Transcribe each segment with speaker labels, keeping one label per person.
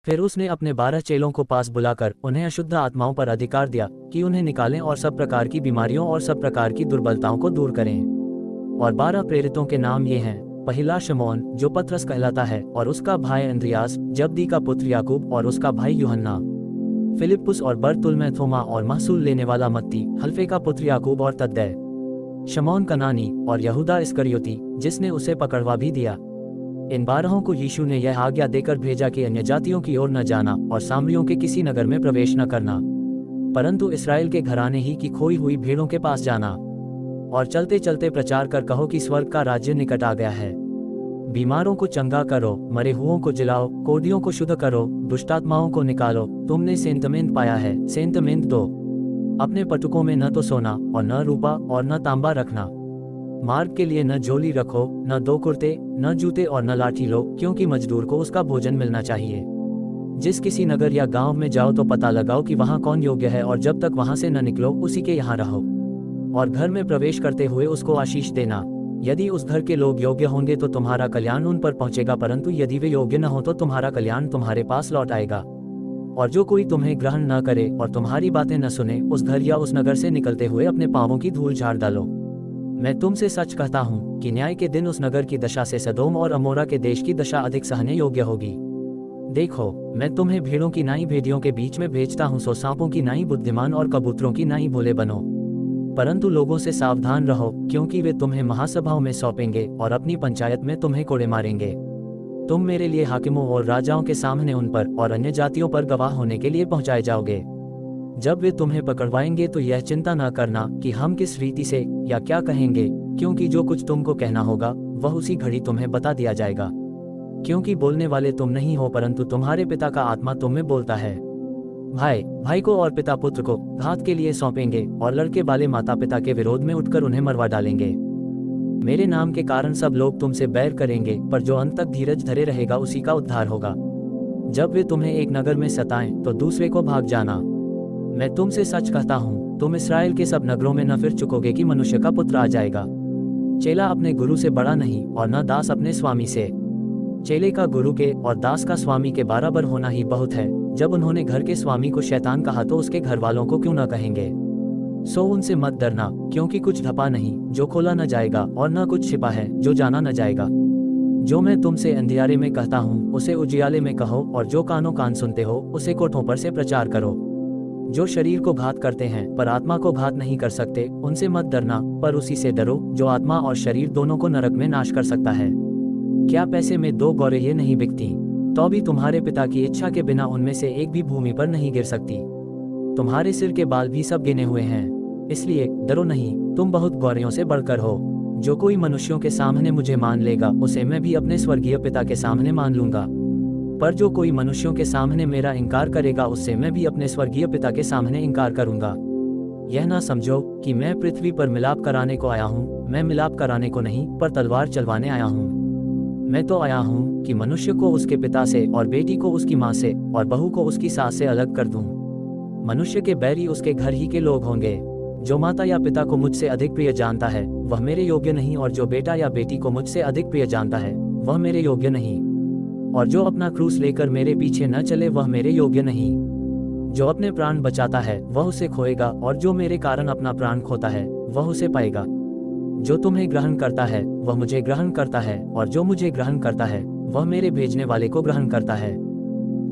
Speaker 1: फिर उसने अपने 12 चेलों को पास बुलाकर उन्हें अशुद्ध आत्माओं पर अधिकार दिया कि उन्हें निकालें और सब प्रकार की बीमारियों और सब प्रकार की दुर्बलताओं को दूर करें। और 12 प्रेरितों के नाम ये हैं। पहला शमौन, जो पतरस कहलाता है, और उसका भाई अंद्रियास, जब्दी का पुत्र याकूब और उसका भाई यूहन्ना, फिलिप्पुस और बरतुल्मै, थोमा और महसूल लेने वाला मत्ती, हल्फे का पुत्र याकूब और तद्दै, शमौन कनानी और यहूदा इस्करियोती, जिसने उसे पकड़वा भी दिया। इन 12 को यीशु ने यह आज्ञा देकर भेजा कि अन्य जातियों की ओर न जाना और सामरियों के किसी नगर में प्रवेश न करना, परंतु इसराइल के घराने ही की खोई हुई भेड़ों के पास जाना। और चलते चलते प्रचार कर कहो कि स्वर्ग का राज्य निकट आ गया है। बीमारों को चंगा करो, मरे हुओं को जिलाओ, कोढ़ियों को शुद्ध करो, दुष्टात्माओं को निकालो। तुमने सेंतमेंत पाया है, सेंतमेंत दो। अपने पटुकों में न तो सोना और न रूपा और न तांबा रखना। मार्ग के लिए न झोली रखो, न 2 कुर्ते, न जूते और न लाठी लो, क्योंकि मजदूर को उसका भोजन मिलना चाहिए। जिस किसी नगर या गांव में जाओ तो पता लगाओ कि वहां कौन योग्य है, और जब तक वहां से न निकलो उसी के यहाँ रहो। और घर में प्रवेश करते हुए उसको आशीष देना। यदि उस घर के लोग योग्य होंगे तो तुम्हारा कल्याण उन पर पहुंचेगा, परंतु यदि वे योग्य न हो तो तुम्हारा कल्याण तुम्हारे पास लौट आएगा। और जो कोई तुम्हें ग्रहण न करे और तुम्हारी बातें न सुने, उस घर या उस नगर से निकलते हुए अपने पांवों की धूल झाड़ डालो। मैं तुमसे सच कहता हूँ कि न्याय के दिन उस नगर की दशा से सदोम और अमोरा के देश की दशा अधिक सहने योग्य होगी। देखो, मैं तुम्हें भेड़ों की नाई भेड़ियों के बीच में भेजता हूँ, सो सांपों की नाई बुद्धिमान और कबूतरों की नाई भोले बनो। परंतु लोगों से सावधान रहो, क्योंकि वे तुम्हें महासभाओं में सौंपेंगे और अपनी पंचायत में तुम्हें कोड़े मारेंगे। तुम मेरे लिए हाकिमों और राजाओं के सामने उन पर और अन्य जातियों पर गवाह होने के लिए पहुंचाए जाओगे। जब वे तुम्हें पकड़वाएंगे तो यह चिंता न करना कि हम किस रीति से या क्या कहेंगे, क्योंकि जो कुछ तुमको कहना होगा वह उसी घड़ी तुम्हें बता दिया जाएगा। क्योंकि बोलने वाले तुम नहीं हो, परंतु तुम्हारे पिता का आत्मा तुम में बोलता है। भाई को और पिता पुत्र को घात के लिए सौंपेंगे, और लड़के वाले माता पिता के विरोध में उठकर उन्हें मरवा डालेंगे। मेरे नाम के कारण सब लोग तुमसे बैर करेंगे, पर जो अंत तक धीरज धरे रहेगा उसी का उद्धार होगा। जब वे तुम्हें एक नगर में सताएं तो दूसरे को भाग जाना। मैं तुमसे सच कहता हूँ, तुम इसराइल के सब नगरों में न फिर चुकोगे कि मनुष्य का पुत्र आ जाएगा। चेला अपने गुरु से बड़ा नहीं, और न दास अपने स्वामी से। चेले का गुरु के और दास का स्वामी के बराबर होना ही बहुत है। जब उन्होंने घर के स्वामी को शैतान कहा तो उसके घर वालों को क्यों न कहेंगे। सो उनसे मत डरना, क्योंकि कुछ ढपा नहीं जो खोला न जाएगा, और न कुछ छिपा है जो जाना न जाएगा। जो मैं तुमसे अंधियारे में कहता हूँ उसे उजियाले में कहो, और जो कानों कान सुनते हो उसे कोठों पर से प्रचार करो। जो शरीर को घात करते हैं पर आत्मा को घात नहीं कर सकते, उनसे मत डरना, पर उसी से डरो जो आत्मा और शरीर दोनों को नरक में नाश कर सकता है। क्या पैसे में 2 गौरें ये नहीं बिकती? तो भी तुम्हारे पिता की इच्छा के बिना उनमें से एक भी भूमि पर नहीं गिर सकती। तुम्हारे सिर के बाल भी सब गिने हुए हैं, इसलिए डरो नहीं, तुम बहुत गौरियों से बढ़कर हो। जो कोई मनुष्यों के सामने मुझे मान लेगा उसे मैं भी अपने स्वर्गीय पिता के सामने मान लूंगा। पर जो कोई मनुष्यों के सामने मेरा इनकार करेगा उससे मैं भी अपने स्वर्गीय पिता के सामने इनकार करूंगा। यह ना समझो कि मैं पृथ्वी पर मिलाप कराने को आया हूँ। मैं मिलाप कराने को नहीं, पर तलवार चलवाने आया हूँ। मैं तो आया हूँ कि मनुष्य को उसके पिता से, और बेटी को उसकी माँ से, और बहू को उसकी सास से अलग कर दूं। मनुष्य के बैरी उसके घर ही के लोग होंगे। जो माता या पिता को मुझसे अधिक प्रिय जानता है वह मेरे योग्य नहीं, और जो बेटा या बेटी को मुझसे अधिक प्रिय जानता है वह मेरे योग्य नहीं। और जो अपना क्रूस लेकर मेरे पीछे न चले वह मेरे योग्य नहीं। जो अपने प्राण बचाता है वह उसे खोएगा, और जो मेरे कारण अपना प्राण खोता है वह उसे पाएगा। जो तुम्हें ग्रहण करता है वह मुझे ग्रहण करता है, और जो मुझे ग्रहण करता है वह मेरे भेजने वाले को ग्रहण करता है।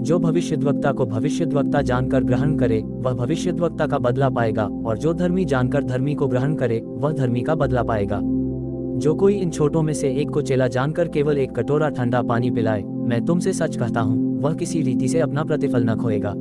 Speaker 1: जो भविष्यद्वक्ता को भविष्यद्वक्ता जानकर ग्रहण करे वह भविष्यद्वक्ता का बदला पाएगा, और जो धर्मी जानकर धर्मी को ग्रहण करे वह धर्मी का बदला पाएगा। जो कोई इन छोटों में से एक को चेला जानकर केवल एक कटोरा ठंडा पानी पिलाए, मैं तुमसे सच कहता हूँ वह किसी रीति से अपना प्रतिफल न खोएगा।